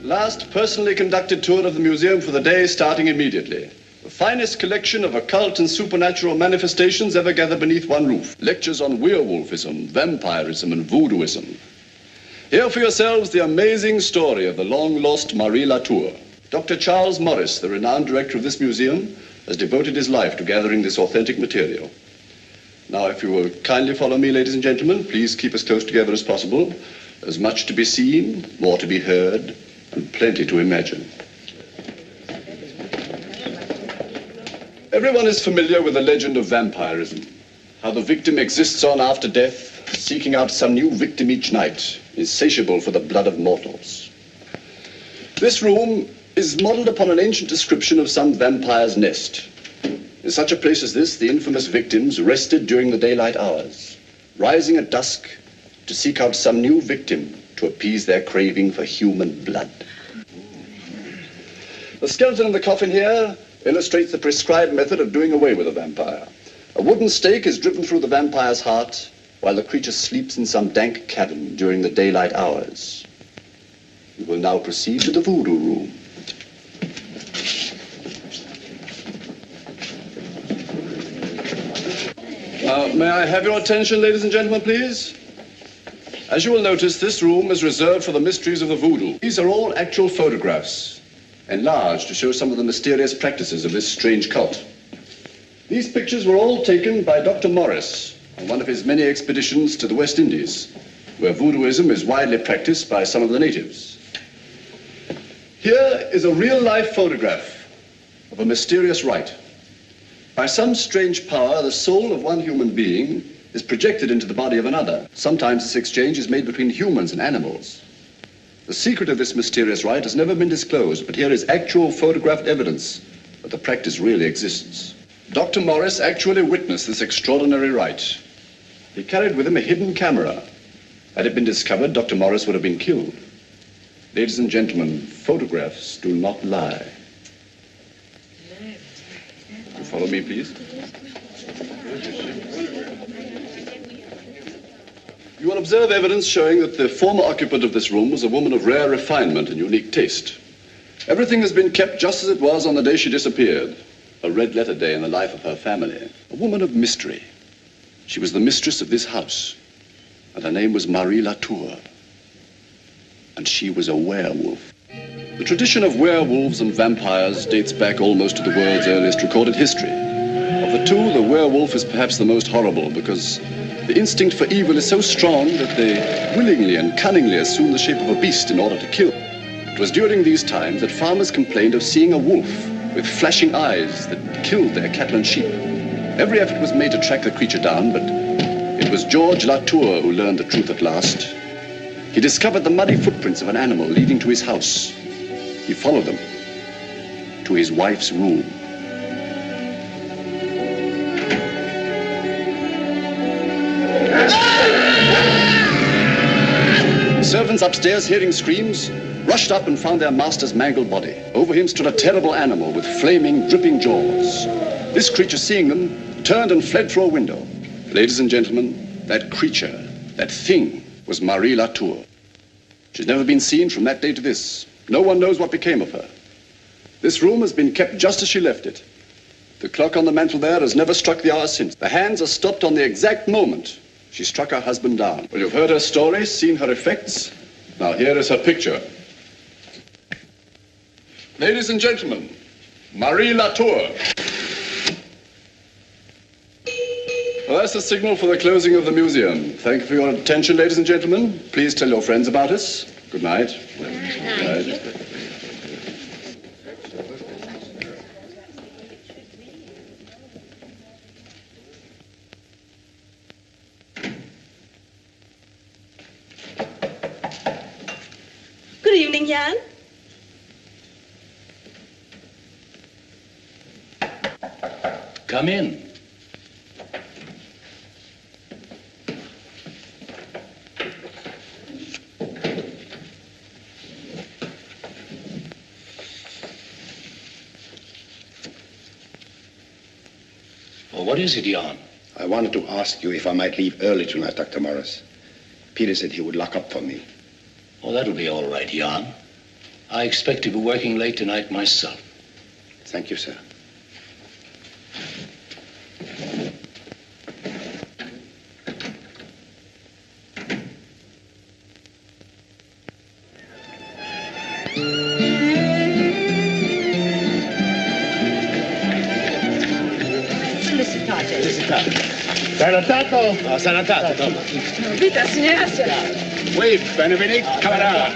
Last personally conducted tour of the museum for the day starting immediately. The finest collection of occult and supernatural manifestations ever gathered beneath one roof. Lectures on werewolfism, vampirism, and voodooism. Hear for yourselves the amazing story of the long-lost Marie LaTour. Dr. Charles Morris, the renowned director of this museum, has devoted his life to gathering this authentic material. Now, if you will kindly follow me, ladies and gentlemen, please keep as close together as possible. There's much to be seen, more to be heard, and plenty to imagine. Everyone is familiar with the legend of vampirism, how the victim exists on after death, seeking out some new victim each night, insatiable for the blood of mortals. This room is modeled upon an ancient description of some vampire's nest. In such a place as this, the infamous victims rested during the daylight hours, rising at dusk to seek out some new victim to appease their craving for human blood. The skeleton in the coffin here illustrates the prescribed method of doing away with a vampire. A wooden stake is driven through the vampire's heart while the creature sleeps in some dank cabin during the daylight hours. We will now proceed to the voodoo room. May I have your attention, ladies and gentlemen, please? As you will notice, this room is reserved for the mysteries of the voodoo. These are all actual photographs, enlarged to show some of the mysterious practices of this strange cult. These pictures were all taken by Dr. Morris on one of his many expeditions to the West Indies, where voodooism is widely practiced by some of the natives. Here is a real-life photograph of a mysterious rite. By some strange power, the soul of one human being is projected into the body of another. Sometimes this exchange is made between humans and animals. The secret of this mysterious rite has never been disclosed, but here is actual photographed evidence that the practice really exists. Dr. Morris actually witnessed this extraordinary rite. He carried with him a hidden camera. Had it been discovered, Dr. Morris would have been killed. Ladies and gentlemen, photographs do not lie. You follow me, please? You will observe evidence showing that the former occupant of this room was a woman of rare refinement and unique taste. Everything has been kept just as it was on the day she disappeared. A red-letter day in the life of her family. A woman of mystery. She was the mistress of this house, and her name was Marie LaTour. And she was a werewolf. The tradition of werewolves and vampires dates back almost to the world's earliest recorded history. Of the two, the werewolf is perhaps the most horrible because the instinct for evil is so strong that they willingly and cunningly assume the shape of a beast in order to kill. It was during these times that farmers complained of seeing a wolf with flashing eyes that killed their cattle and sheep. Every effort was made to track the creature down, but it was George LaTour who learned the truth at last. He discovered the muddy footprints of an animal leading to his house. He followed them to his wife's room. The servants upstairs, hearing screams, rushed up and found their master's mangled body. Over him stood a terrible animal with flaming, dripping jaws. This creature, seeing them, turned and fled through a window. Ladies and gentlemen, that creature, that thing, was Marie LaTour. She's never been seen from that day to this. No one knows what became of her. This room has been kept just as she left it. The clock on the mantel there has never struck the hour since. The hands are stopped on the exact moment she struck her husband down. Well, you've heard her story, seen her effects. Now here is her picture. Ladies and gentlemen, Marie LaTour. Well, that's the signal for the closing of the museum. Thank you for your attention, ladies and gentlemen. Please tell your friends about us. Good night. Good night. Good evening, Jan. Come in. Well, what is it, Jan? I wanted to ask you if I might leave early tonight, Dr. Morris. Peter said he would lock up for me. Oh, that'll be all right, Jan. I expect to be working late tonight myself. Thank you, sir. Salutato! Oh, salutato. Vita, signora. Oui, benvenuti, camarada.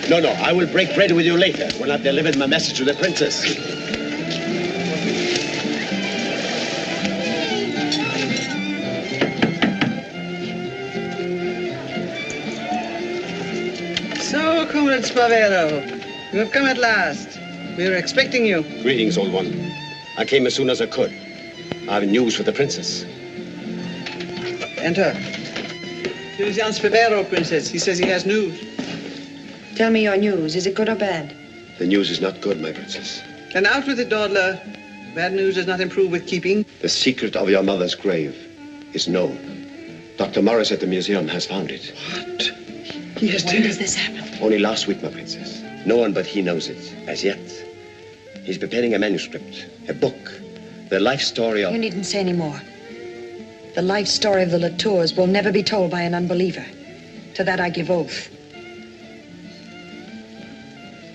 No, I will break bread with you later when I've delivered my message to the princess. So, Comrade Spavero, you have come at last. We were expecting you. Greetings, old one. I came as soon as I could. I have news for the princess. Enter. Here's Jan Spavero, Princess. He says he has news. Tell me your news. Is it good or bad? The news is not good, my princess. And out with it, dawdler. Bad news does not improve with keeping. The secret of your mother's grave is known. Dr. Morris at the museum has found it. What? He has When does this happen? Only last week, my princess. No one but he knows it, as yet. He's preparing a manuscript, a book, the life story of... You needn't say any more. The life story of the LaTours will never be told by an unbeliever. To that I give oath.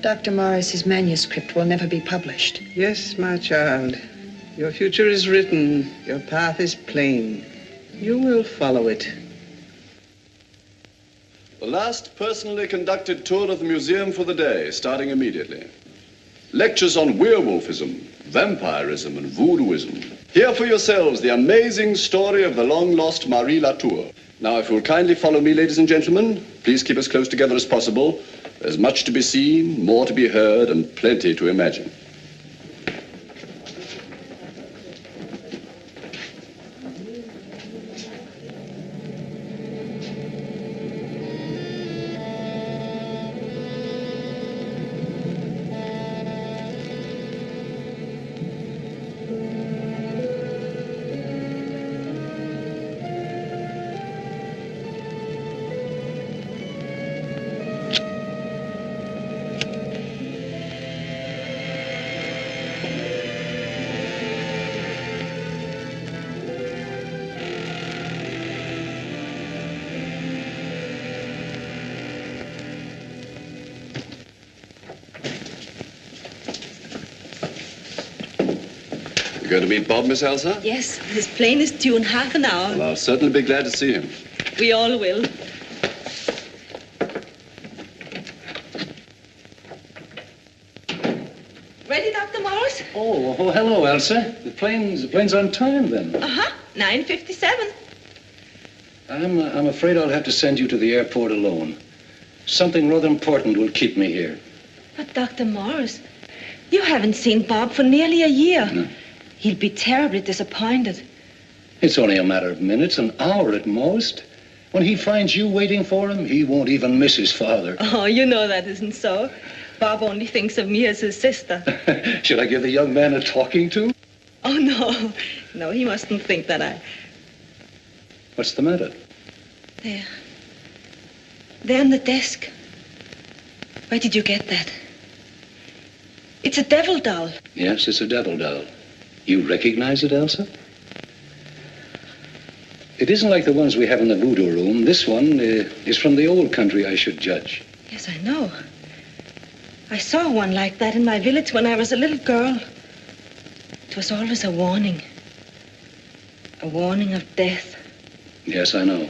Dr. Morris's manuscript will never be published. Yes, my child. Your future is written. Your path is plain. You will follow it. The last personally conducted tour of the museum for the day, starting immediately. Lectures on werewolfism, vampirism, and voodooism. Hear for yourselves the amazing story of the long-lost Marie LaTour. Now, if you will kindly follow me, ladies and gentlemen, please keep as close together as possible. There's much to be seen, more to be heard, and plenty to imagine. You going to meet Bob, Miss Elsa? Yes, his plane is due in half an hour. Well, I'll certainly be glad to see him. We all will. Ready, Dr. Morris? Oh, hello, Elsa. The plane's on time, then. Uh-huh, 9:57. I'm afraid I'll have to send you to the airport alone. Something rather important will keep me here. But, Dr. Morris, you haven't seen Bob for nearly a year. No. He'll be terribly disappointed. It's only a matter of minutes, an hour at most. When he finds you waiting for him, he won't even miss his father. Oh, you know that isn't so. Bob only thinks of me as his sister. Should I give the young man a talking to? Oh, no. No, he mustn't think that I... What's the matter? There. There on the desk. Where did you get that? It's a devil doll. Yes, it's a devil doll. You recognize it, Elsa? It isn't like the ones we have in the voodoo room. This one is from the old country, I should judge. Yes, I know. I saw one like that in my village when I was a little girl. It was always a warning. A warning of death. Yes, I know.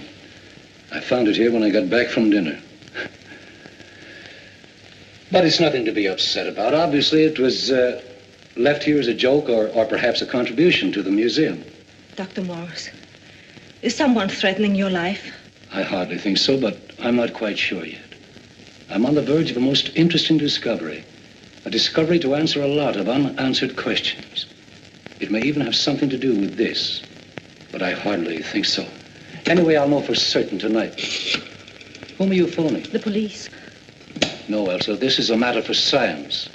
I found it here when I got back from dinner. But it's nothing to be upset about. Obviously, it was left here as a joke or perhaps a contribution to the museum. Dr. Morris, is someone threatening your life? I hardly think so, but I'm not quite sure yet. I'm on the verge of a most interesting discovery. A discovery to answer a lot of unanswered questions. It may even have something to do with this, but I hardly think so. Anyway, I'll know for certain tonight. Whom are you phoning? The police. No, Elsa, this is a matter for science,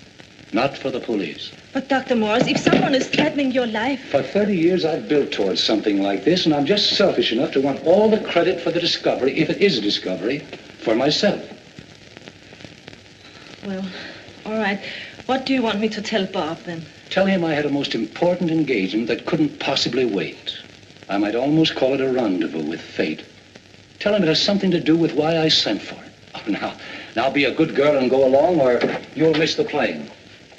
not for the police. But, Dr. Morris, if someone is threatening your life... For 30 years, I've built towards something like this, and I'm just selfish enough to want all the credit for the discovery, if it is a discovery, for myself. Well, all right. What do you want me to tell Bob, then? Tell him I had a most important engagement that couldn't possibly wait. I might almost call it a rendezvous with fate. Tell him it has something to do with why I sent for him. Oh, now be a good girl and go along, or you'll miss the plane.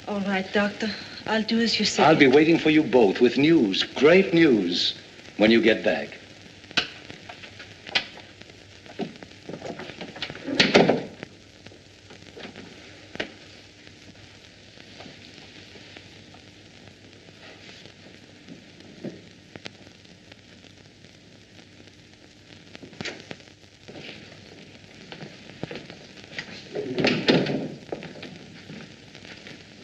All right, Doctor. I'll do as you say. I'll be waiting for you both with news, great news, when you get back.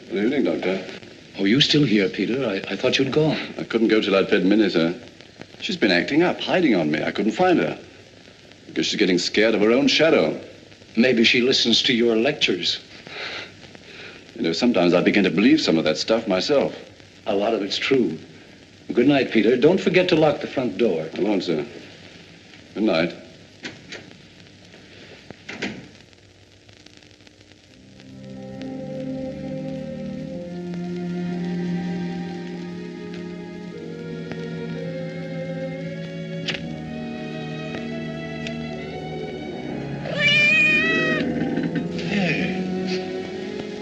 Good evening, Doctor. Oh, you still here, Peter? I thought you'd gone. I couldn't go till I'd paid Minnie, sir. She's been acting up, hiding on me. I couldn't find her. I guess she's getting scared of her own shadow. Maybe she listens to your lectures. You know, sometimes I begin to believe some of that stuff myself. A lot of it's true. Good night, Peter. Don't forget to lock the front door. I won't, sir. Good night.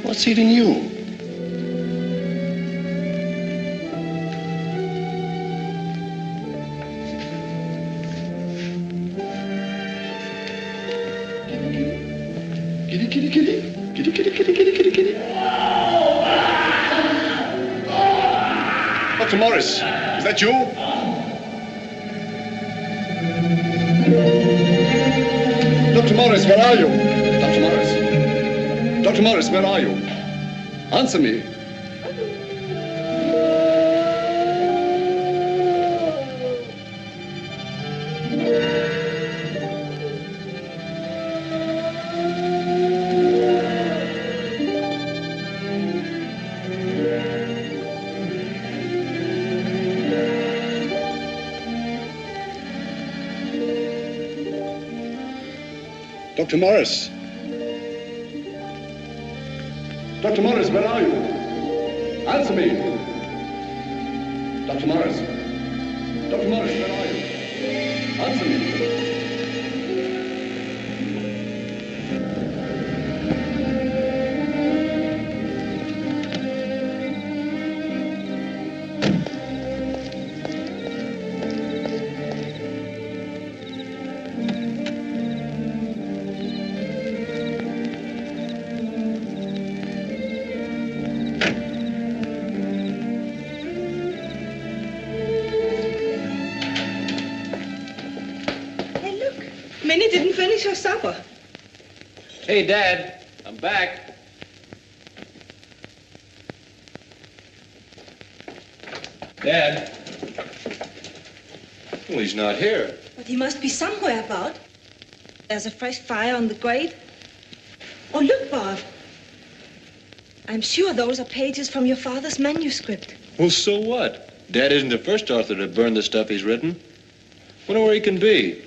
What's eating you? Kitty, kitty, kitty. Kitty, kitty, kitty, kitty, kitty, kitty. Dr. Morris, is that you? Dr. Morris, where are you? Dr. Morris. Dr. Morris, where are you? Answer me. Dr. Morris. Dr. Morris, where are you? Answer me. Dr. Morris. Dr. Morris, where are you? Answer me. Minnie didn't finish her supper. Hey, Dad, I'm back. Dad? Well, he's not here. But he must be somewhere about. There's a fresh fire on the grate. Oh, look, Bob. I'm sure those are pages from your father's manuscript. Well, so what? Dad isn't the first author to burn the stuff he's written. Wonder where he can be.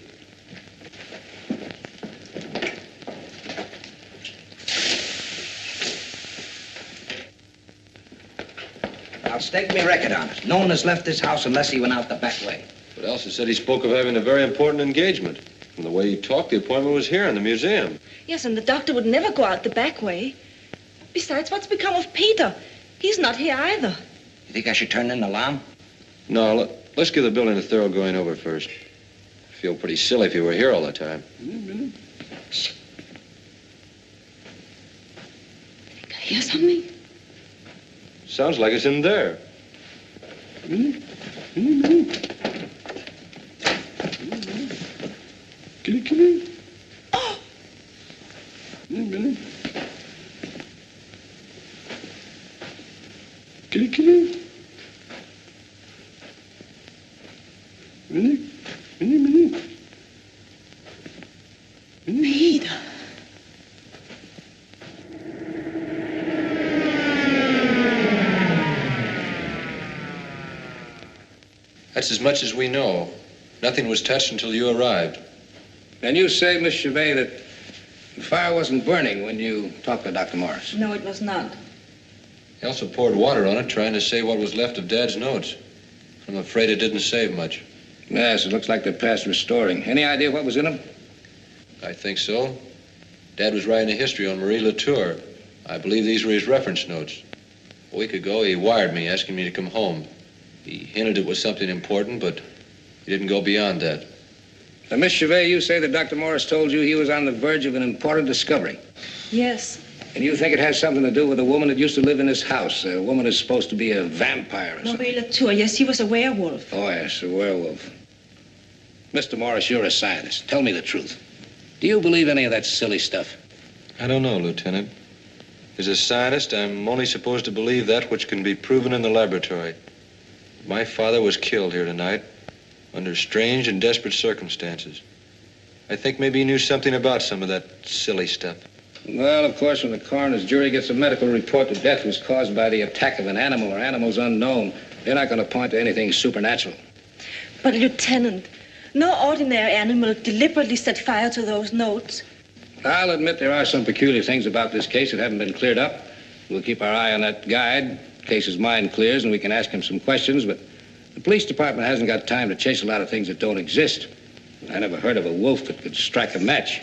I'll stake me record on it. No one has left this house unless he went out the back way. But Elsa said he spoke of having a very important engagement. From the way he talked, the appointment was here in the museum. Yes, and the doctor would never go out the back way. Besides, what's become of Peter? He's not here either. You think I should turn in the alarm? No, let's give the building a thorough going over first. I feel pretty silly if he were here all the time. Shh. Think I hear something? Sounds like it's in there. Kitty, kitty. Oh! Kitty, kitty. Minnie, Minnie, Minnie. Peter. That's as much as we know. Nothing was touched until you arrived. Then you say, Miss Chevet, that The fire wasn't burning when you talked to Dr. Morris. No, it was not. He also poured water on it, trying to save what was left of Dad's notes. I'm afraid it didn't save much. Yes, it looks like they're past restoring. Any idea what was in them? I think so. Dad was writing a history on Marie LaTour. I believe these were his reference notes. A week ago, he wired me asking me to come home. He hinted it was something important, but he didn't go beyond that. Now, Miss Chevet, you say that Dr. Morris told you he was on the verge of an important discovery. Yes. And you think it has something to do with a woman that used to live in this house, a woman who's supposed to be a vampire or something? Marie LaTour, yes, he was a werewolf. Oh, yes, a werewolf. Mr. Morris, you're a scientist. Tell me the truth. Do you believe any of that silly stuff? I don't know, Lieutenant. As a scientist, I'm only supposed to believe that which can be proven in the laboratory. My father was killed here tonight under strange and desperate circumstances. I think maybe he knew something about some of that silly stuff. Well, of course, when the coroner's jury gets a medical report that death was caused by the attack of an animal or animals unknown, they're not going to point to anything supernatural. But, Lieutenant, no ordinary animal deliberately set fire to those notes. I'll admit there are some peculiar things about this case that haven't been cleared up. We'll keep our eye on that guide. In case his mind clears and we can ask him some questions, but the police department hasn't got time to chase a lot of things that don't exist. I never heard of a wolf that could strike a match.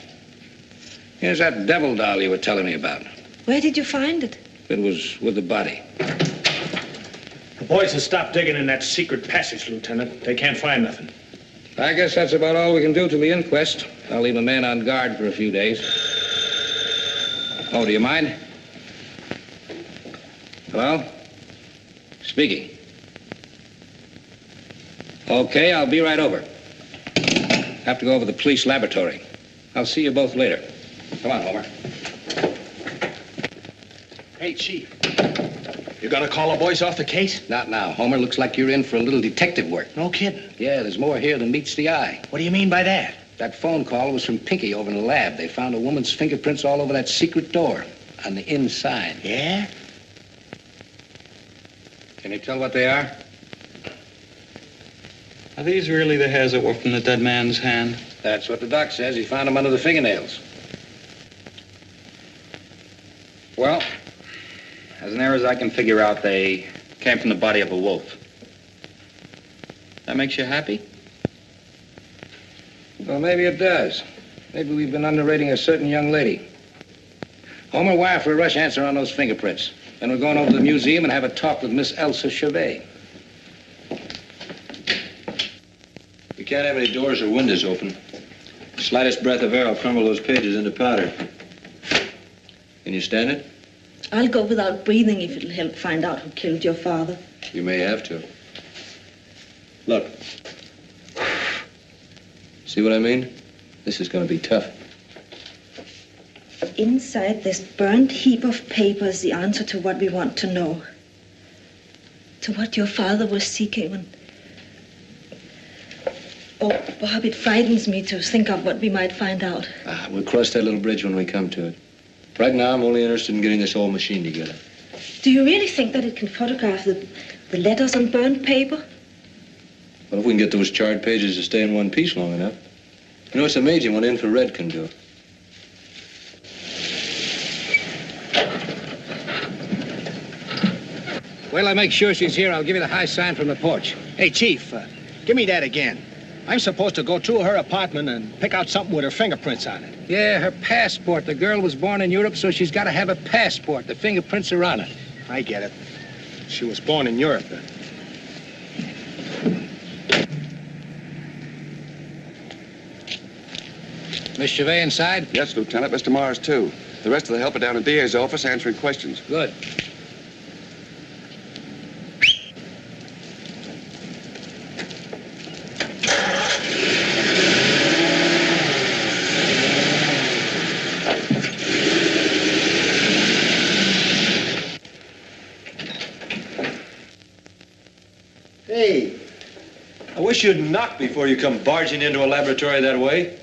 Here's that devil doll you were telling me about. Where did you find it? It was with the body. The boys have stopped digging in that secret passage, Lieutenant. They can't find nothing. I guess that's about all we can do till the inquest. I'll leave a man on guard for a few days. Oh, do you mind? Hello? Speaking. Okay, I'll be right over. Have to go over the police laboratory. I'll see you both later. Come on, Homer. Hey, Chief. You gonna call the boys off the case? Not now, Homer. Looks like you're in for a little detective work. No kidding. Yeah, there's more here than meets the eye. What do you mean by that? That phone call was from Pinky over in the lab. They found a woman's fingerprints all over that secret door on the inside. Yeah? Can you tell what they are? Are these really the hairs that were from the dead man's hand? That's what the doc says. He found them under the fingernails. Well, as near as I can figure out, they came from the body of a wolf. That makes you happy? Well, maybe it does. Maybe we've been underrating a certain young lady. Homer, wire for a rush answer on those fingerprints. Then we're going over to the museum and have a talk with Miss Elsa Chevet. We can't have any doors or windows open. The slightest breath of air will crumble those pages into powder. Can you stand it? I'll go without breathing if it'll help find out who killed your father. You may have to. Look. See what I mean? This is going to be tough. Inside this burnt heap of paper is the answer to what we want to know. To what your father was seeking when... Oh, Bob, it frightens me to think of what we might find out. We'll cross that little bridge when we come to it. Right now, I'm only interested in getting this whole machine together. Do you really think that it can photograph the letters on burnt paper? Well, if we can get those charred pages to stay in one piece long enough. You know, it's amazing what infrared can do. Well, I make sure she's here. I'll give you the high sign from the porch. Hey, Chief, give me that again. I'm supposed to go through her apartment and pick out something with her fingerprints on it. Yeah, her passport. The girl was born in Europe, so she's got to have a passport. The fingerprints are on it. I get it. She was born in Europe, then. Miss Chevet inside? Yes, Lieutenant. Mr. Morris, too. The rest of the help are down in DA's office answering questions. Good. Hey, I wish you'd knock before you come barging into a laboratory that way.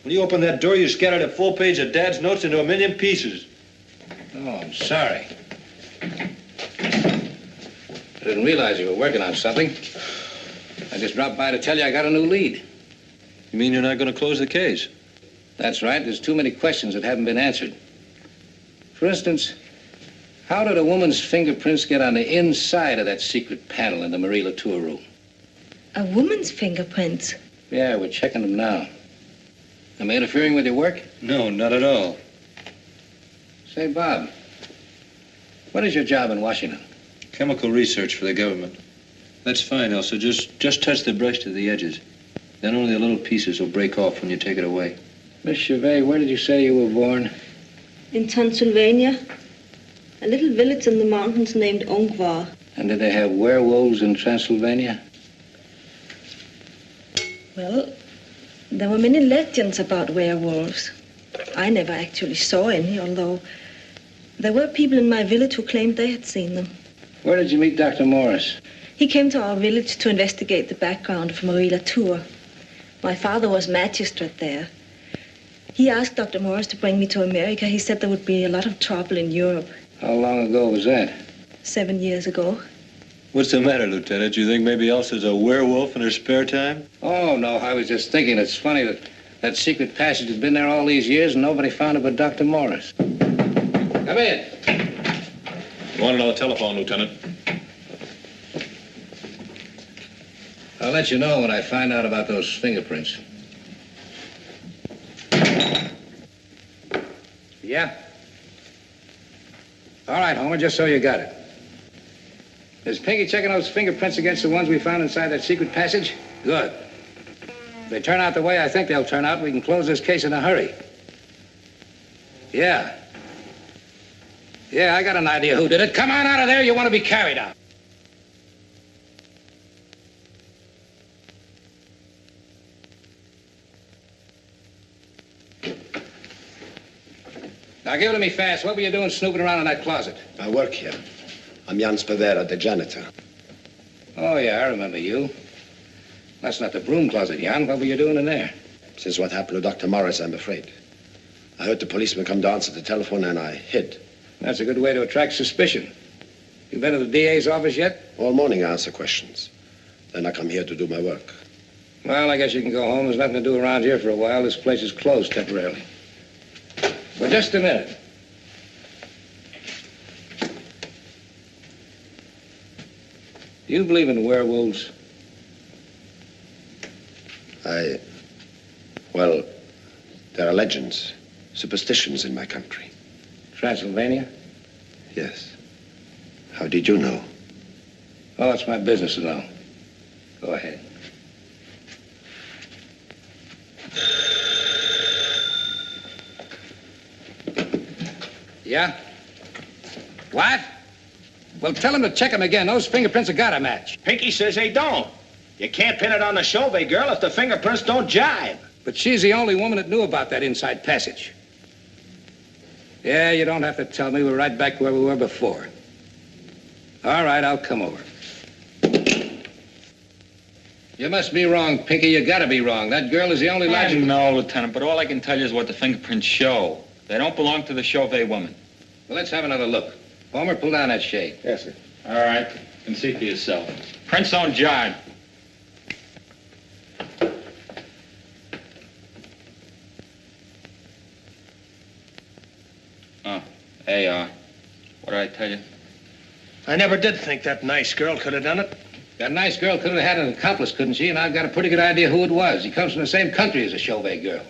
When you opened that door, you scattered a full page of Dad's notes into a million pieces. Oh, I'm sorry. I didn't realize you were working on something. I just dropped by to tell you I got a new lead. You mean you're not going to close the case? That's right. There's too many questions that haven't been answered. For instance, how did a woman's fingerprints get on the inside of that secret panel in the Marie LaTour room? A woman's fingerprints? Yeah, we're checking them now. Am I interfering with your work? No, not at all. Say, Bob, what is your job in Washington? Chemical research for the government. That's fine, Elsa. Just touch the brush to the edges. Then only the little pieces will break off when you take it away. Miss Gervais, where did you say you were born? In Transylvania. A little village in the mountains named Ongvar. And did they have werewolves in Transylvania? Well, there were many legends about werewolves. I never actually saw any, although there were people in my village who claimed they had seen them. Where did you meet Dr. Morris? He came to our village to investigate the background of Marie LaTour. My father was magistrate there. He asked Dr. Morris to bring me to America. He said there would be a lot of trouble in Europe. How long ago was that? 7 years ago. What's the matter, Lieutenant? You think maybe Elsa's a werewolf in her spare time? Oh, no, I was just thinking it's funny that that secret passage has been there all these years and nobody found it but Dr. Morris. Come in. You want another telephone, Lieutenant? I'll let you know when I find out about those fingerprints. Yeah? All right, Homer, just so you got it. Is Pinky checking those fingerprints against the ones we found inside that secret passage? Good. If they turn out the way I think they'll turn out, we can close this case in a hurry. Yeah. Yeah, I got an idea who did it. Come on out of there. You want to be carried out. Now, give it to me fast. What were you doing snooping around in that closet? I work here. I'm Jan Spadera, the janitor. Oh, yeah, I remember you. That's not the broom closet, Jan. What were you doing in there? Since what happened to Dr. Morris, I'm afraid. I heard the policeman come to answer the telephone, and I hid. That's a good way to attract suspicion. You been to the DA's office yet? All morning I answer questions. Then I come here to do my work. Well, I guess you can go home. There's nothing to do around here for a while. This place is closed temporarily. But just a minute. Do you believe in werewolves? Well, there are legends, superstitions in my country. Transylvania? Yes. How did you know? Oh, it's my business to know. Go ahead. Yeah? What? Well, tell him to check them again. Those fingerprints have got to match. Pinky says they don't. You can't pin it on the Chauvet girl if the fingerprints don't jive. But she's the only woman that knew about that inside passage. Yeah, you don't have to tell me. We're right back where we were before. All right, I'll come over. You must be wrong, Pinky. You gotta be wrong. That girl is the only logical... No, Lieutenant, but all I can tell you is what the fingerprints show. They don't belong to the Chauvet woman. Well, let's have another look. Homer, pull down that shade. Yes, sir. All right. You can see for yourself. Prints don't jive. Oh, hey, what did I tell you? I never did think that nice girl could have done it. That nice girl could have had an accomplice, couldn't she? And I've got a pretty good idea who it was. He comes from the same country as the Chauvet girl.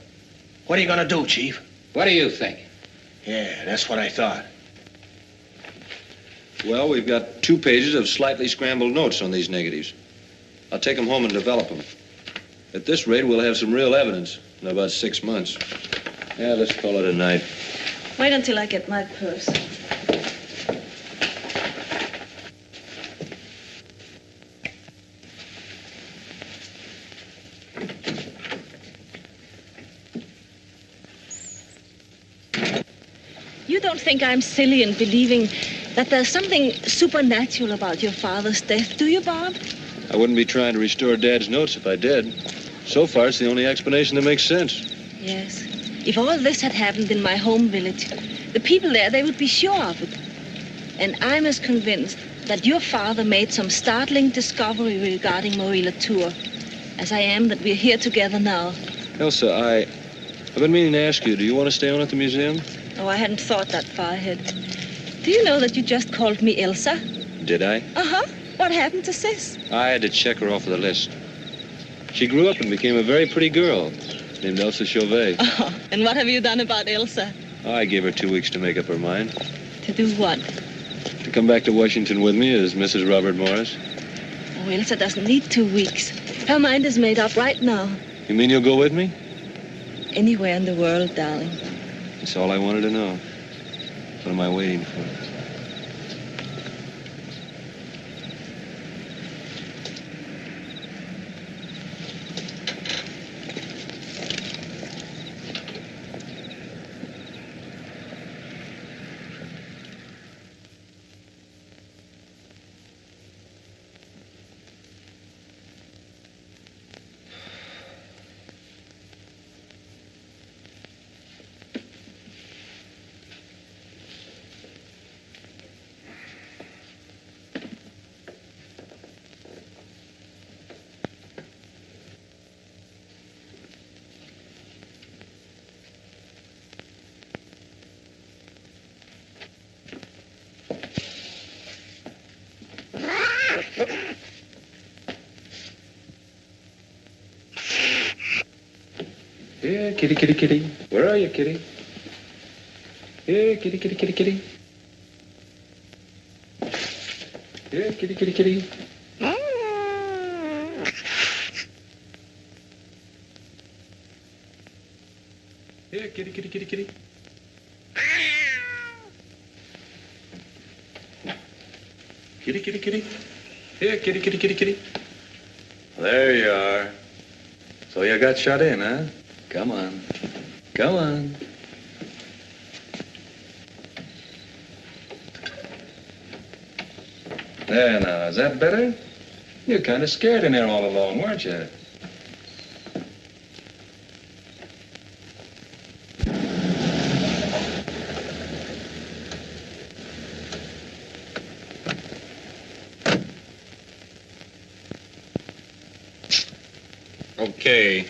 What are you gonna do, Chief? What do you think? Yeah, that's what I thought. Well, we've got 2 pages of slightly scrambled notes on these negatives. I'll take them home and develop them. At this rate, we'll have some real evidence in about 6 months. Yeah, let's call it a night. Wait until I get my purse. You don't think I'm silly in believing that there's something supernatural about your father's death, do you, Bob? I wouldn't be trying to restore Dad's notes if I did. So far, it's the only explanation that makes sense. Yes. If all this had happened in my home village, the people there, they would be sure of it. And I'm as convinced that your father made some startling discovery regarding Marie LaTour as I am that we're here together now. Elsa, I've been meaning to ask you, do you want to stay on at the museum? Oh, I hadn't thought that far ahead. Do you know that you just called me Elsa? Did I? Uh-huh. What happened to Sis? I had to check her off of the list. She grew up and became a very pretty girl named Elsa Chauvet. Oh, and what have you done about Elsa? I gave her 2 weeks to make up her mind. To do what? To come back to Washington with me as Mrs. Robert Morris. Oh, Elsa doesn't need 2 weeks. Her mind is made up right now. You mean you'll go with me? Anywhere in the world, darling. That's all I wanted to know. What am I waiting for? Here, kitty, kitty, kitty. Where are you, kitty? Here, kitty, kitty, kitty, kitty. Here, kitty, kitty, kitty. Here, kitty, kitty, kitty, kitty. Kitty, kitty, kitty. Here, kitty, kitty, kitty, kitty. There you are. So you got shut in, huh? Come on. Come on. There now, is that better? You're kind of scared in there all alone, weren't you? Okay.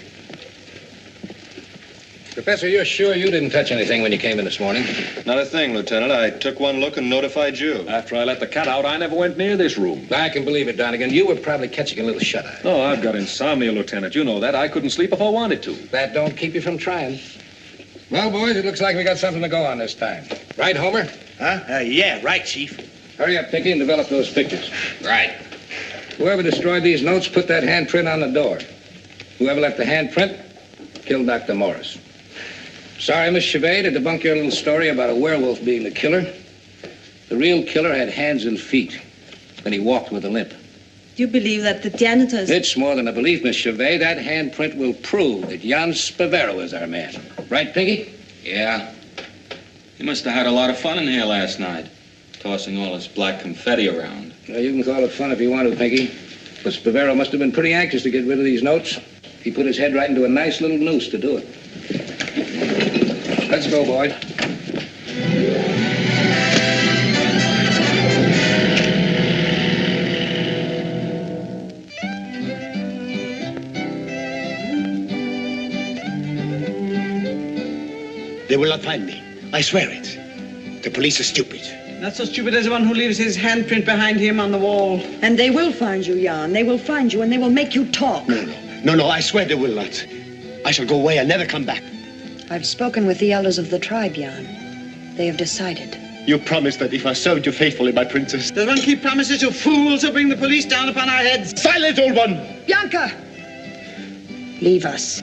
Professor, you're sure you didn't touch anything when you came in this morning? Not a thing, Lieutenant. I took one look and notified you. After I let the cat out, I never went near this room. I can believe it, Donegan. You were probably catching a little shut-eye. Oh, I've got insomnia, Lieutenant. You know that. I couldn't sleep if I wanted to. That don't keep you from trying. Well, boys, it looks like we got something to go on this time. Right, Homer? Huh? Yeah, right, Chief. Hurry up, Pinky, and develop those pictures. Right. Whoever destroyed these notes put that handprint on the door. Whoever left the handprint killed Dr. Morris. Sorry, Miss Chauvet, to debunk your little story about a werewolf being the killer. The real killer had hands and feet, and he walked with a limp. You believe that the janitors... It's more than a belief, Miss Chauvet. That handprint will prove that Jan Spavero is our man. Right, Pinky? Yeah. He must have had a lot of fun in here last night, tossing all this black confetti around. Well, you can call it fun if you want to, Pinky. But Spavero must have been pretty anxious to get rid of these notes. He put his head right into a nice little noose to do it. Let's go, boys. They will not find me. I swear it. The police are stupid. Not so stupid as the one who leaves his handprint behind him on the wall. And they will find you, Jan. They will find you, and they will make you talk. No, I swear they will not. I shall go away and never come back. I've spoken with the elders of the tribe, Jan. They have decided. You promised that if I served you faithfully, my princess. Does one keep promises to fools who bring the police down upon our heads? Silent, old one! Bianca! Leave us.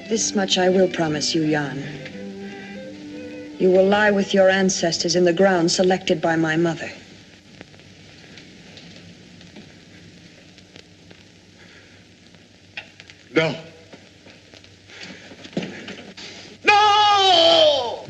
This much I will promise you, Jan. You will lie with your ancestors in the ground selected by my mother. No. No!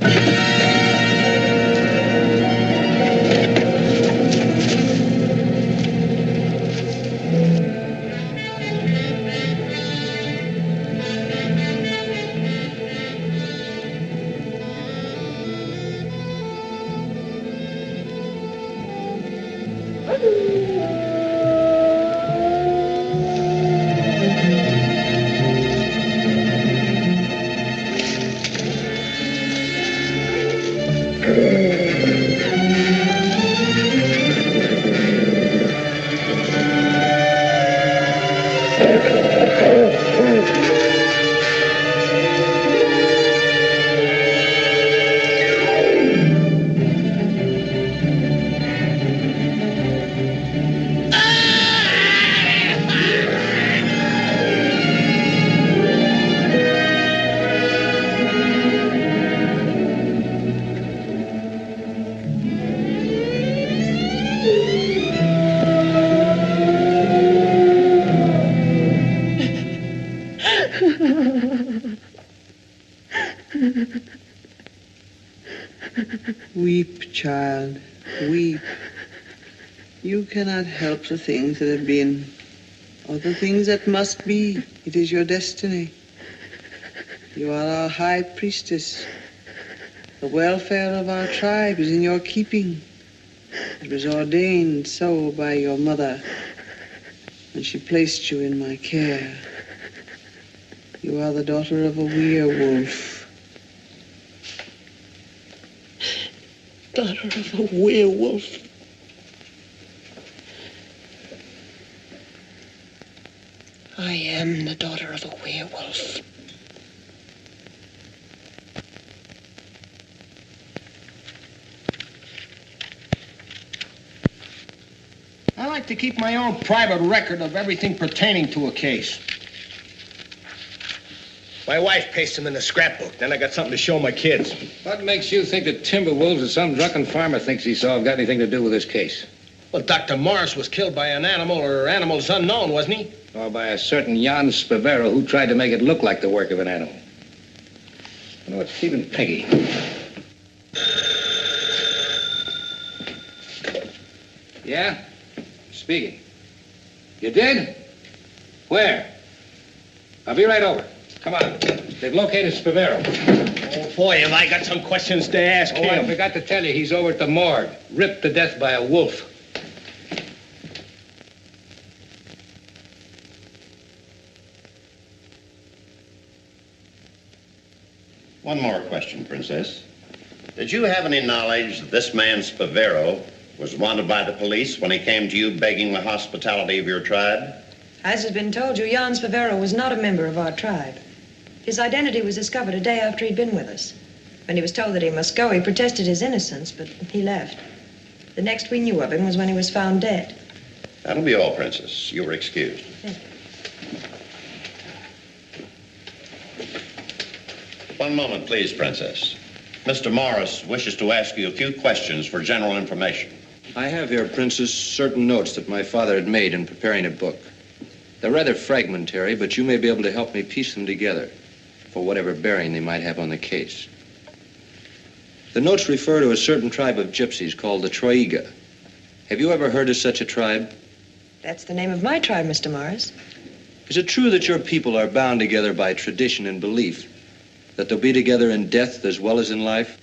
Weep, child, weep. You cannot help the things that have been, or the things that must be. It is your destiny. You are our high priestess. The welfare of our tribe is in your keeping. It was ordained so by your mother when she placed you in my care. You are the daughter of a werewolf. Daughter of a werewolf. I am the daughter of a werewolf. I like to keep my own private record of everything pertaining to a case. My wife pastes them in the scrapbook. Then I got something to show my kids. What makes you think that timber wolves or some drunken farmer thinks he saw have got anything to do with this case? Well, Dr. Morris was killed by an animal or animals unknown, wasn't he? Or by a certain Jan Spavero who tried to make it look like the work of an animal. I know it's Stephen Peggy. Yeah? Speaking. You did? Where? I'll be right over. Come on. They've located Spavero. Oh, boy, have I got some questions to ask him. I forgot to tell you, he's over at the morgue, ripped to death by a wolf. One more question, Princess. Did you have any knowledge that this man Spavero was wanted by the police when he came to you begging the hospitality of your tribe? As has been told you, Jan Spavero was not a member of our tribe. His identity was discovered a day after he'd been with us. When he was told that he must go, he protested his innocence, but he left. The next we knew of him was when he was found dead. That'll be all, Princess. You were excused. Thank you. One moment, please, Princess. Mr. Morris wishes to ask you a few questions for general information. I have here, Princess, certain notes that my father had made in preparing a book. They're rather fragmentary, but you may be able to help me piece them together for whatever bearing they might have on the case. The notes refer to a certain tribe of gypsies called the Troiga. Have you ever heard of such a tribe? That's the name of my tribe, Mr. Morris. Is it true that your people are bound together by tradition and belief? That they'll be together in death as well as in life?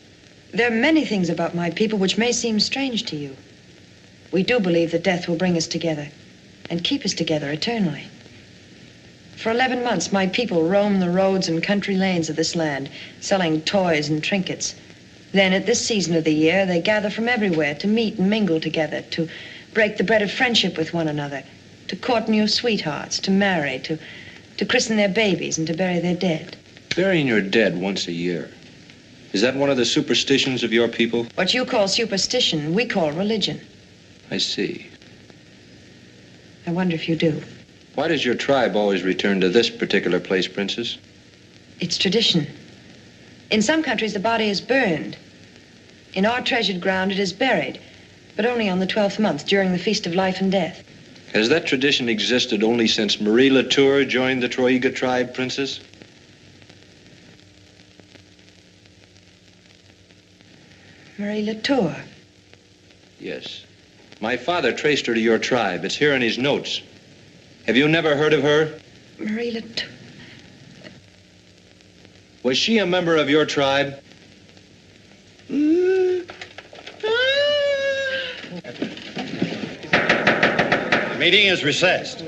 There are many things about my people which may seem strange to you. We do believe that death will bring us together and keep us together eternally. For 11 months, my people roam the roads and country lanes of this land, selling toys and trinkets. Then, at this season of the year, they gather from everywhere to meet and mingle together, to break the bread of friendship with one another, to court new sweethearts, to marry, to christen their babies, and to bury their dead. Burying your dead once a year. Is that one of the superstitions of your people? What you call superstition, we call religion. I see. I wonder if you do. Why does your tribe always return to this particular place, Princess? It's tradition. In some countries, the body is burned. In our treasured ground, it is buried, but only on the 12th month, during the Feast of Life and Death. Has that tradition existed only since Marie LaTour joined the Troiga tribe, Princess? Marie LaTour? Yes. My father traced her to your tribe. It's here in his notes. Have you never heard of her? Marie LaTour. Was she a member of your tribe? The meeting is recessed.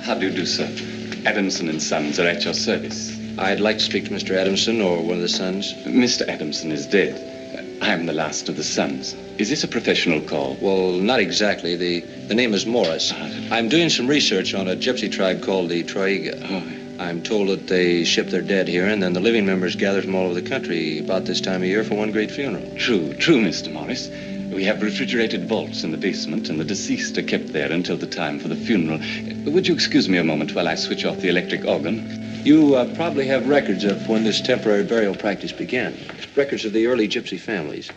How do you do, sir? Adamson and Sons are at your service. I'd like to speak to Mr. Adamson or one of the sons. Mr. Adamson is dead. I am the last of the sons. Is this a professional call? Well, not exactly. The name is Morris. I'm doing some research on a gypsy tribe called the Troiga. Oh. I'm told that they ship their dead here, and then the living members gather from all over the country about this time of year for one great funeral. True, Mr. Morris. We have refrigerated vaults in the basement, and the deceased are kept there until the time for the funeral. Would you excuse me a moment while I switch off the electric organ? You probably have records of when this temporary burial practice began. Records of the early gypsy families.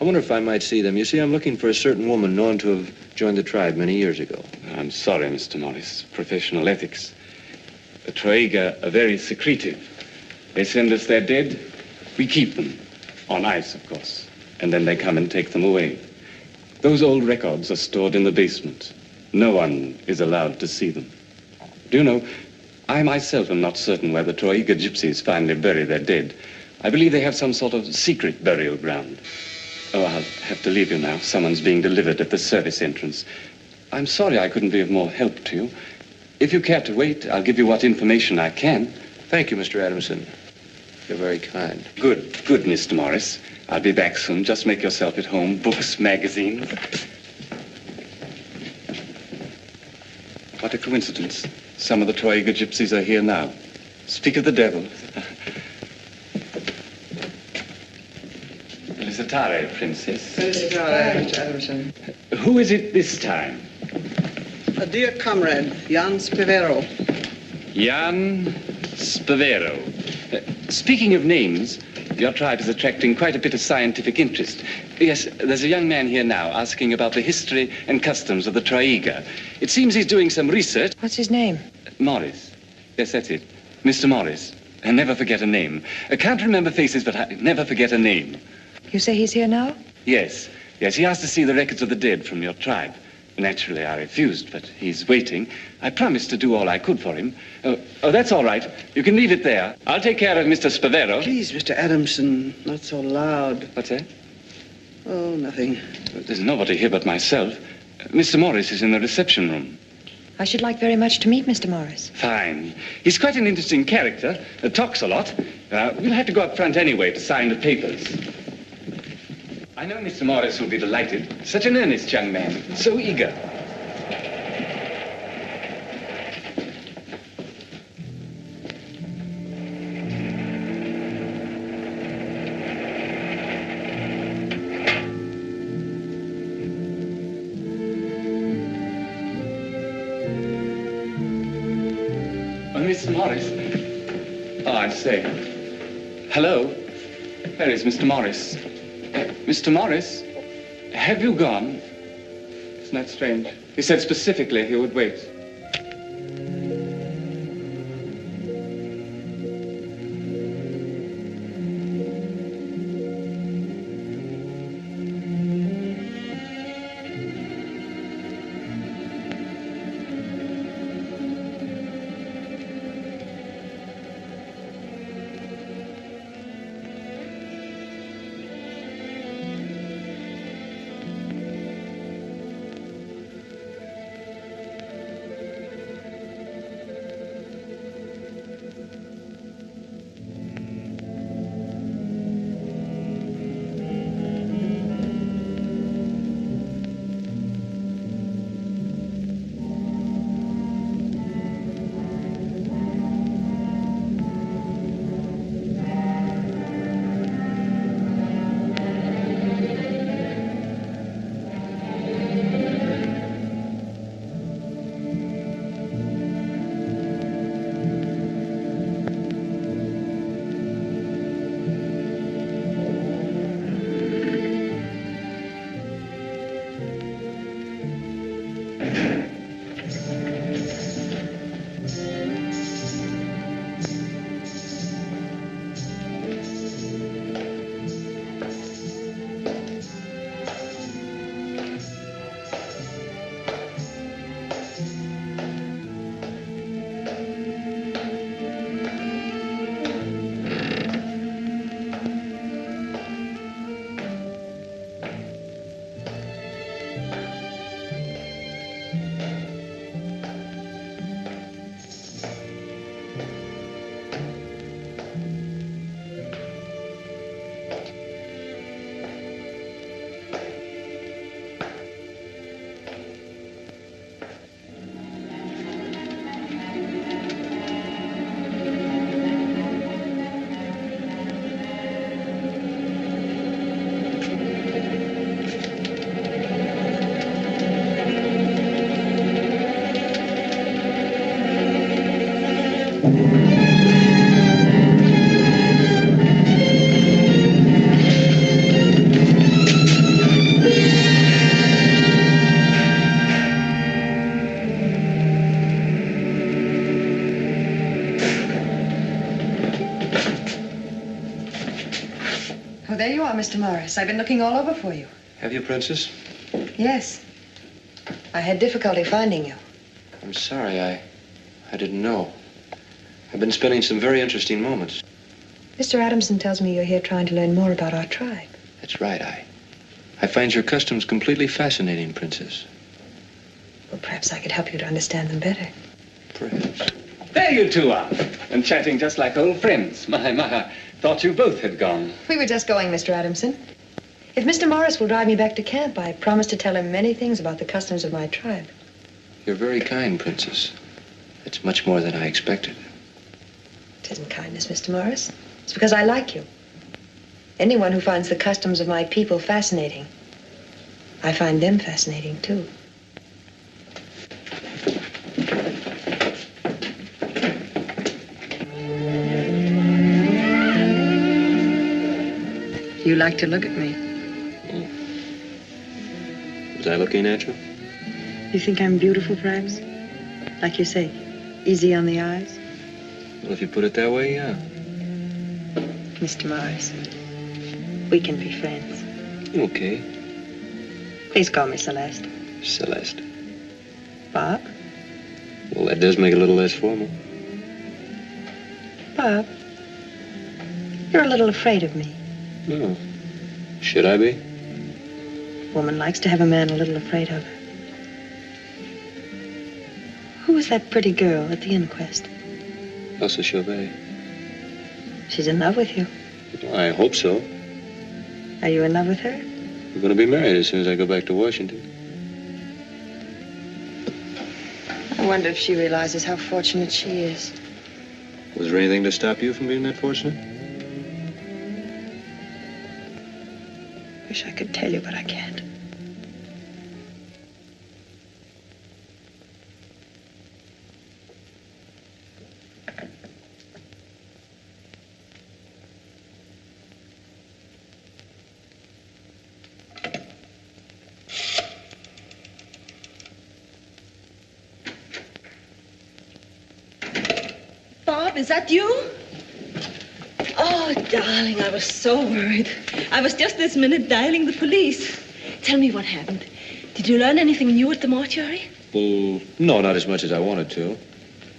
I wonder if I might see them. You see, I'm looking for a certain woman known to have joined the tribe many years ago. I'm sorry, Mr. Morris. Professional ethics. The Troiga are very secretive. They send us their dead. We keep them. On ice, of course. And then they come and take them away. Those old records are stored in the basement. No one is allowed to see them. Do you know, I myself am not certain where the Troiga gypsies finally bury their dead. I believe they have some sort of secret burial ground. Oh, I'll have to leave you now. Someone's being delivered at the service entrance. I'm sorry I couldn't be of more help to you. If you care to wait, I'll give you what information I can. Thank you, Mr. Adamson. You're very kind. Good, Mr. Morris. I'll be back soon. Just make yourself at home. Books, magazines. What a coincidence. Some of the Troiga gypsies are here now. Speak of the devil. Felicitare, Princess. Felicitare, Mr. Adamson. Who is it this time? A dear comrade, Jan Spivero. Jan Spivero. Speaking of names, your tribe is attracting quite a bit of scientific interest. Yes, there's a young man here now asking about the history and customs of the Troiga. It seems he's doing some research. What's his name? Morris. Yes, that's it. Mr. Morris. I never forget a name. I can't remember faces, but I never forget a name. You say he's here now? Yes. He asked to see the records of the dead from your tribe. Naturally, I refused, but he's waiting. I promised to do all I could for him. Oh, that's all right. You can leave it there. I'll take care of Mr. Spivero. Please, Mr. Adamson, not so loud. What's that? Oh, nothing. There's nobody here but myself. Mr. Morris is in the reception room. I should like very much to meet Mr. Morris. Fine. He's quite an interesting character. Talks a lot. We'll have to go up front anyway to sign the papers. I know Mr. Morris will be delighted. Such an earnest young man. So eager. Mr. Morris. Oh, I say. Hello. Where is Mr. Morris? Mr. Morris? Have you gone? Isn't that strange? He said specifically he would wait. Oh, there you are, Mr. Morris. I've been looking all over for you. Have you, Princess? Yes. I had difficulty finding you. I'm sorry. I didn't know. I've been spending some very interesting moments. Mr. Adamson tells me you're here trying to learn more about our tribe. That's right. I find your customs completely fascinating, Princess. Well, perhaps I could help you to understand them better. Perhaps. There you two are, and chatting just like old friends. My, thought you both had gone. We were just going, Mr. Adamson. If Mr. Morris will drive me back to camp, I promise to tell him many things about the customs of my tribe. You're very kind, Princess. It's much more than I expected. It isn't kindness, Mr. Morris. It's because I like you. Anyone who finds the customs of my people fascinating, I find them fascinating, too. You like to look at me. Was I looking at you? You think I'm beautiful, perhaps? Like you say, easy on the eyes? Well, if you put it that way, yeah. Mr. Morris, we can be friends. Okay. Please call me Celeste. Celeste. Bob? Well, that does make it a little less formal. Bob, you're a little afraid of me. No. Should I be? Woman likes to have a man a little afraid of her. Who was that pretty girl at the inquest? Elsa Chauvet. She's in love with you. I hope so. Are you in love with her? We're going to be married as soon as I go back to Washington. I wonder if she realizes how fortunate she is. Was there anything to stop you from being that fortunate? Wish I could tell you, but I can't. Bob, is that you? Oh, darling, I was so worried. I was just this minute dialing the police. Tell me what happened. Did you learn anything new at the mortuary? Well, no, not as much as I wanted to.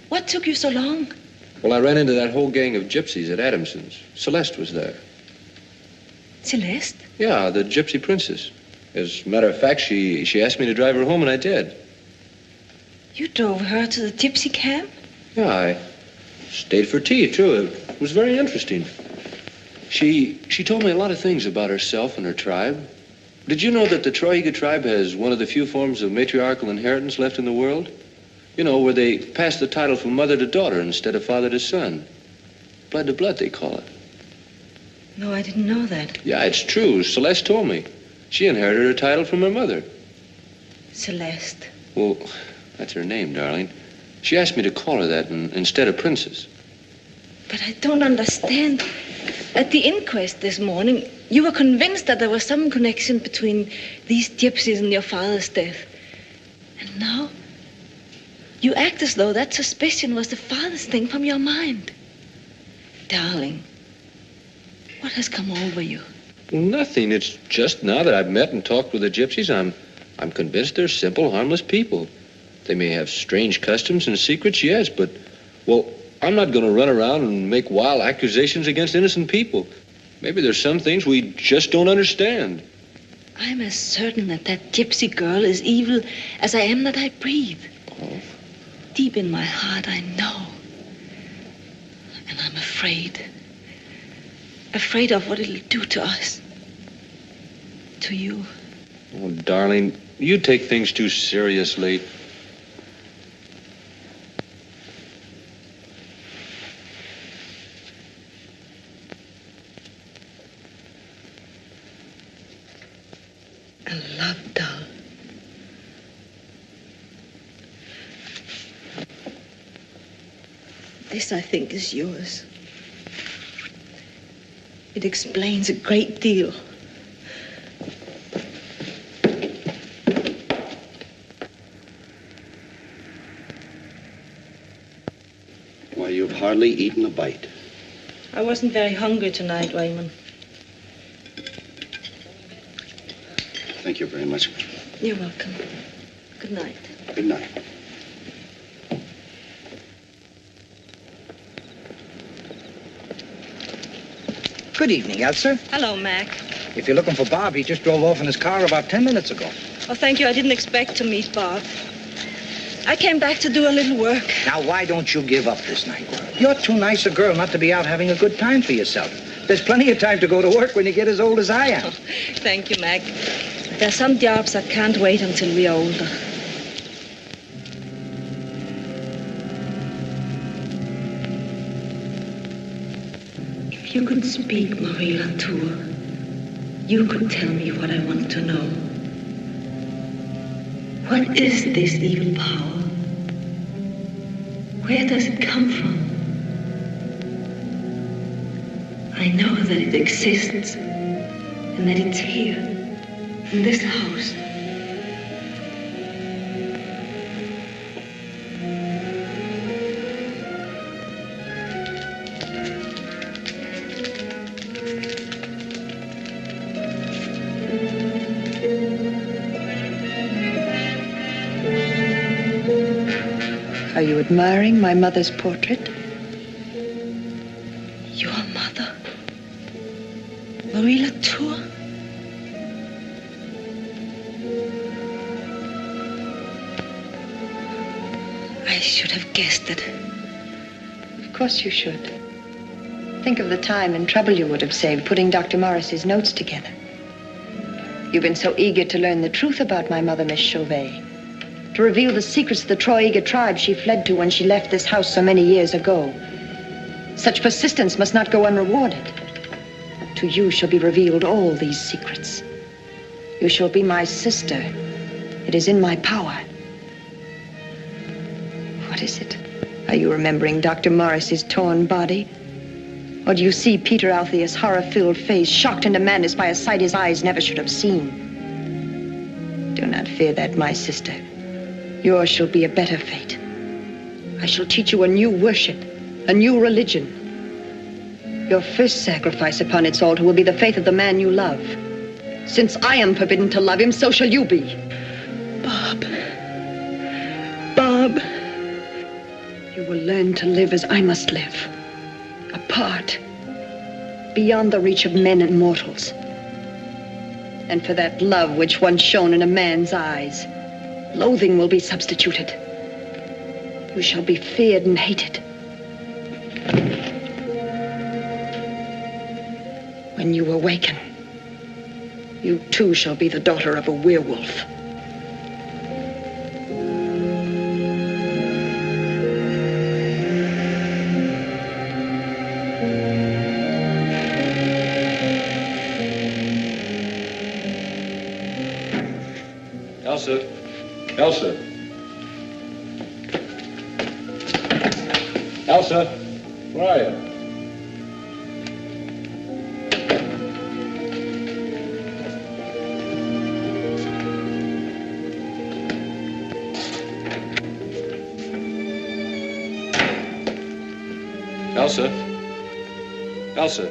What took you so long? Well, I ran into that whole gang of gypsies at Adamson's. Celeste was there. Celeste? Yeah, the gypsy princess. As a matter of fact, she asked me to drive her home, and I did. You drove her to the gypsy camp? Yeah, I stayed for tea, too. It was very interesting. She told me a lot of things about herself and her tribe. Did you know that the Troiga tribe has one of the few forms of matriarchal inheritance left in the world? You know, where they pass the title from mother to daughter instead of father to son. Blood to blood, they call it. No, I didn't know that. Yeah, it's true. Celeste told me. She inherited her title from her mother. Celeste. Well, that's her name, darling. She asked me to call her that instead of Princess. But I don't understand. At the inquest this morning, you were convinced that there was some connection between these gypsies and your father's death. And now, you act as though that suspicion was the farthest thing from your mind. Darling, what has come over you? Well, nothing. It's just now that I've met and talked with the gypsies, I'm convinced they're simple, harmless people. They may have strange customs and secrets, yes, but, well, I'm not going to run around and make wild accusations against innocent people. Maybe there's some things we just don't understand. I'm as certain that that gypsy girl is evil as I am that I breathe. Oh. Deep in my heart, I know. And I'm afraid. Afraid of what it'll do to us. To you. Oh, darling, you take things too seriously. A love doll. This, I think, is yours. It explains a great deal. Why, you've hardly eaten a bite. I wasn't very hungry tonight, Raymond. Thank you very much. You're welcome. Good night. Good night. Good evening, Elsa. Hello, Mac. If you're looking for Bob, he just drove off in his car about 10 minutes ago. Oh, thank you. I didn't expect to meet Bob. I came back to do a little work. Now, why don't you give up this night? You're too nice a girl not to be out having a good time for yourself. There's plenty of time to go to work when you get as old as I am. Oh, thank you, Mac. There are some jobs that can't wait until we're older. If you could speak, Marie LaTour, you could tell me what I want to know. What is this evil power? Where does it come from? I know that it exists and that it's here, in this house. Are you admiring my mother's portrait? Your mother? Marie LaTour? I should have guessed it. Of course you should. Think of the time and trouble you would have saved putting Dr. Morris's notes together. You've been so eager to learn the truth about my mother, Miss Chauvet. To reveal the secrets of the Troyega tribe she fled to when she left this house so many years ago. Such persistence must not go unrewarded. To you shall be revealed all these secrets. You shall be my sister. It is in my power. What is it? Are you remembering Dr. Morris's torn body? Or do you see Peter Altheus' horror-filled face, shocked into madness by a sight his eyes never should have seen? Do not fear that, my sister. Yours shall be a better fate. I shall teach you a new worship, a new religion. Your first sacrifice upon its altar will be the faith of the man you love. Since I am forbidden to love him, so shall you be. Bob. Bob. You will learn to live as I must live. Apart. Beyond the reach of men and mortals. And for that love which once shone in a man's eyes, loathing will be substituted. You shall be feared and hated. When you awaken, you too shall be the daughter of a werewolf. Elsa. Elsa. Elsa, where are you? Elsa. Elsa.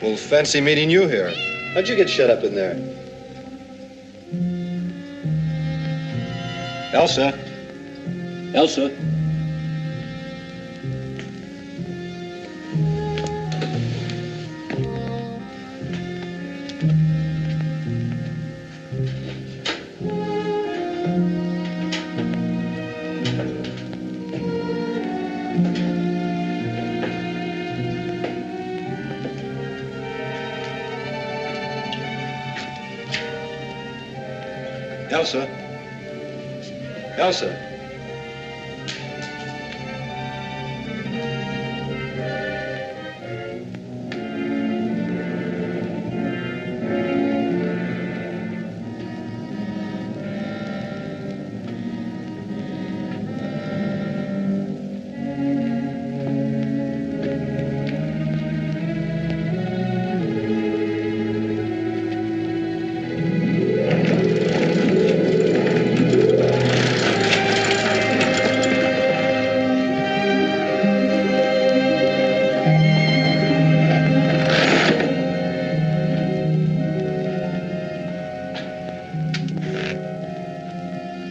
Well, fancy meeting you here. How'd you get shut up in there? Elsa? Elsa? Elsa? Elsa?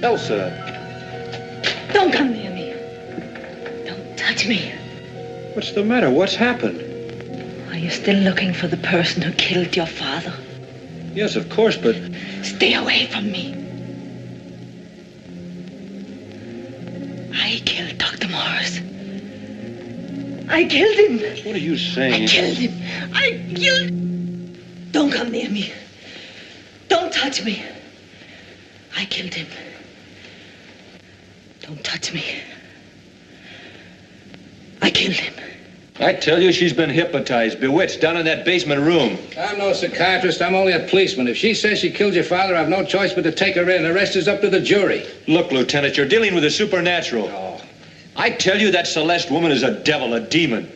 Elsa. Don't come near me. Don't touch me. What's the matter? What's happened? Are you still looking for the person who killed your father? Yes, of course, but... Stay away from me. I killed Dr. Morris. I killed him. What are you saying? I killed him. I killed... Don't come near me. Don't touch me. I killed him. Don't touch me. I killed him. I tell you, she's been hypnotized, bewitched, down in that basement room. I'm no psychiatrist. I'm only a policeman. If she says she killed your father, I've no choice but to take her in. The rest is up to the jury. Look, Lieutenant, you're dealing with the supernatural. Oh. I tell you, that Celeste woman is a devil, a demon.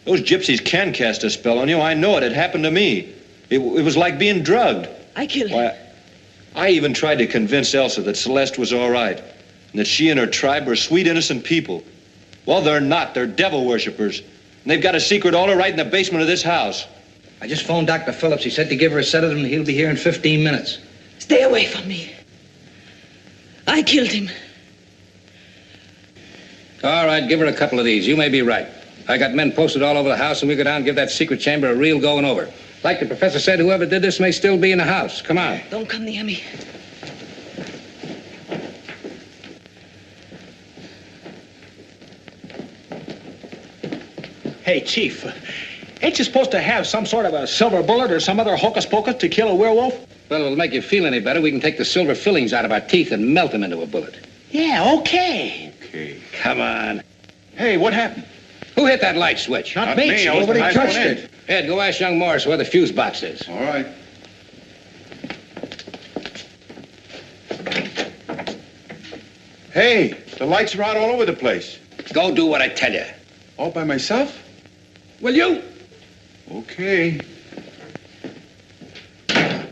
Those gypsies can cast a spell on you. I know it. It happened to me. It was like being drugged. I killed him. I even tried to convince Elsa that Celeste was all right, and that she and her tribe were sweet, innocent people. Well, they're not. They're devil worshippers. And they've got a secret altar right in the basement of this house. I just phoned Dr. Phillips. He said to give her a sedative and he'll be here in 15 minutes. Stay away from me. I killed him. All right, give her a couple of these. You may be right. I got men posted all over the house, and we go down and give that secret chamber a real going over. Like the professor said, whoever did this may still be in the house. Come on. Don't come near me. Hey, Chief, ain't you supposed to have some sort of a silver bullet or some other hocus pocus to kill a werewolf? Well, it'll make you feel any better. We can take the silver fillings out of our teeth and melt them into a bullet. Yeah, okay. Okay. Come on. Hey, what happened? Who hit that light switch? Not me. Chief. Nobody touched it. Ed, go ask young Morris where the fuse box is. All right. Hey, the lights are out all over the place. Go do what I tell you. All by myself? Will you? Okay.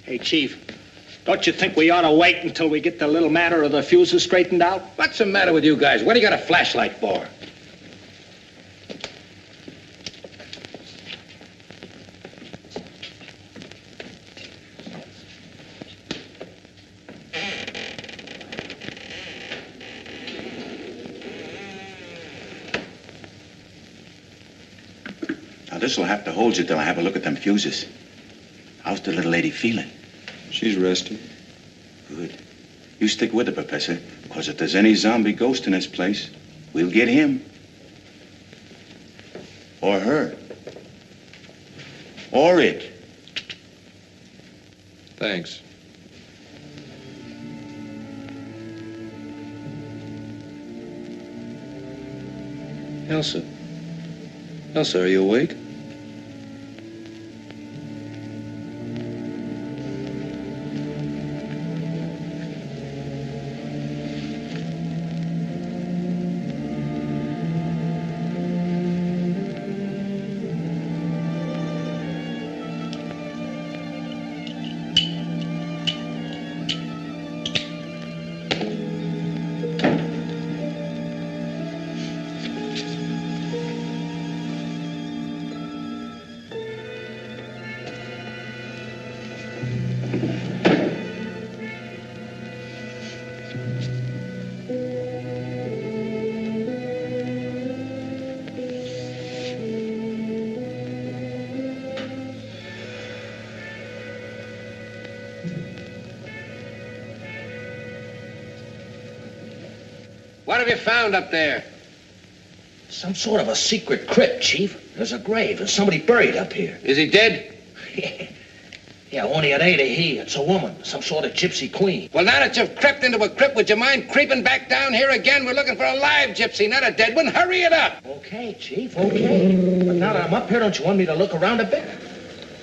Hey, Chief, don't you think we ought to wait until we get the little matter of the fuses straightened out? What's the matter with you guys? What do you got a flashlight for? This'll have to hold you till I have a look at them fuses. How's the little lady feeling? She's resting. Good. You stick with her, Professor, because if there's any zombie ghost in this place, we'll get him. Or her. Or it. Thanks. Elsa. Elsa, are you awake? What have you found up there? Some sort of a secret crypt, Chief. There's a grave. There's somebody buried up here. Is he dead? Yeah, only it ain't a he. It's a woman. Some sort of gypsy queen. Well, now that you've crept into a crypt, would you mind creeping back down here again? We're looking for a live gypsy, not a dead one. Hurry it up. Okay, Chief, okay. But now that I'm up here, don't you want me to look around a bit?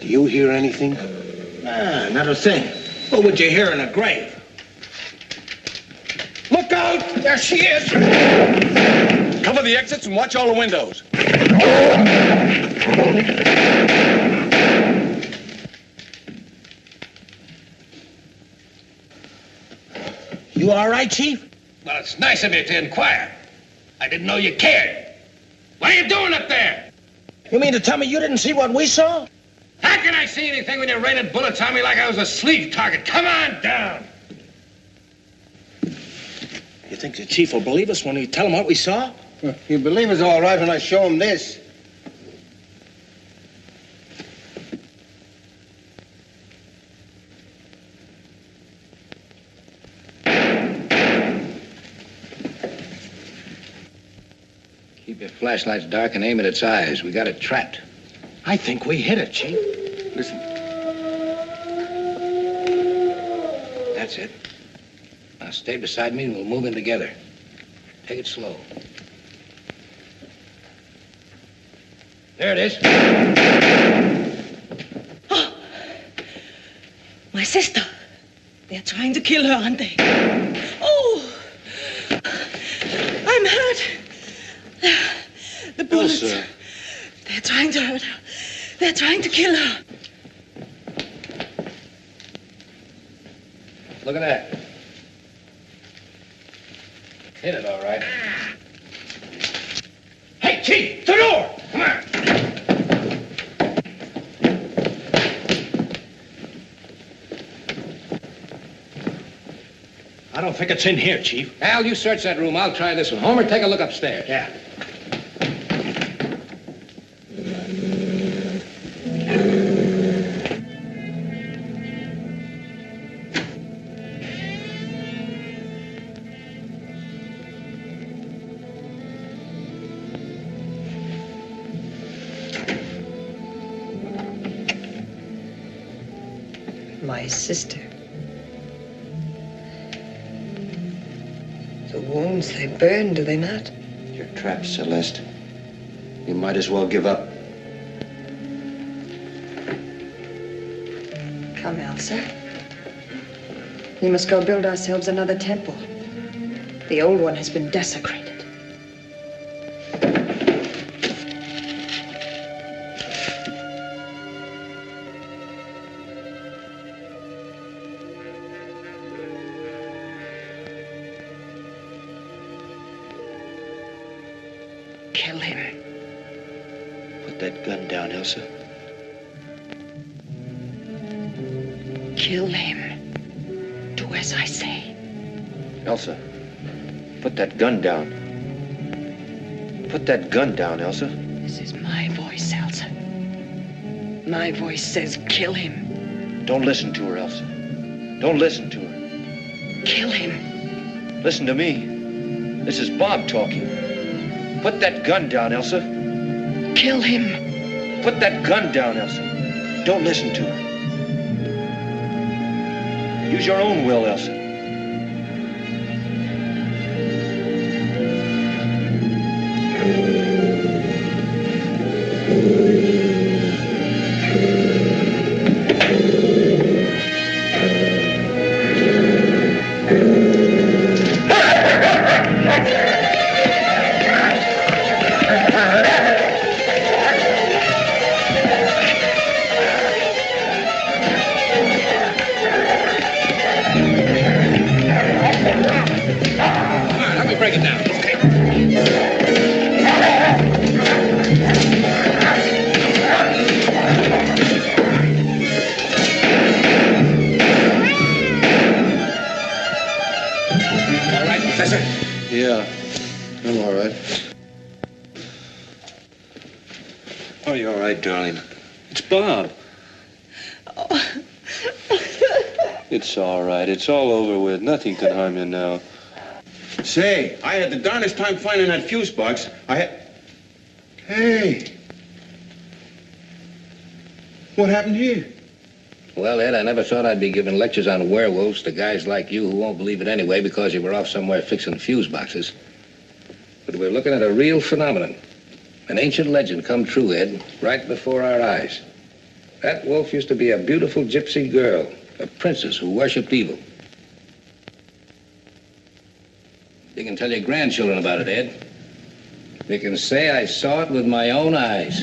Do you hear anything? Nah, not a thing. What would you hear in a grave? Look out! There she is! Cover the exits and watch all the windows. You all right, Chief? Well, it's nice of you to inquire. I didn't know you cared. What are you doing up there? You mean to tell me you didn't see what we saw? How can I see anything when you're raining bullets on me like I was a sleeve target? Come on down. You think the Chief will believe us when we tell him what we saw? You believe us all right when I show him this. Keep your flashlights dark and aim at its eyes. We got it trapped. I think we hit it, Chief. Listen. That's it. Now stay beside me and we'll move in together. Take it slow. There it is. Oh, my sister. They're trying to kill her, aren't they? Oh, I'm hurt. The bullets. Elsa. They're trying to hurt her. They're trying to kill her. Look at that. Hit it, all right. Hey, Chief, the door! Come on. I don't think it's in here, Chief. Al, you search that room. I'll try this one. Homer, take a look upstairs. Yeah. My sister. The wounds, they burn, do they not? You're trapped, Celeste. You might as well give up. Come, Elsa. We must go build ourselves another temple. The old one has been desecrated. Kill him. Put that gun down, Elsa. Kill him. Do as I say. Elsa, put that gun down. Put that gun down, Elsa. This is my voice, Elsa. My voice says kill him. Don't listen to her, Elsa. Don't listen to her. Kill him. Listen to me. This is Bob talking. Put that gun down, Elsa. Kill him. Put that gun down, Elsa. Don't listen to her. Use your own will, Elsa. Break it down. Okay. All right, Professor? Yeah, I'm all right. Are you all right, darling? It's Bob. Oh. It's all right. It's all over with. Nothing can harm you now. Say, I had the darnest time finding that fuse box. Hey. What happened here? Well, Ed, I never thought I'd be giving lectures on werewolves to guys like you who won't believe it anyway because you were off somewhere fixing fuse boxes. But we're looking at a real phenomenon. An ancient legend come true, Ed, right before our eyes. That wolf used to be a beautiful gypsy girl, a princess who worshipped evil. You can tell your grandchildren about it, Ed. You can say I saw it with my own eyes.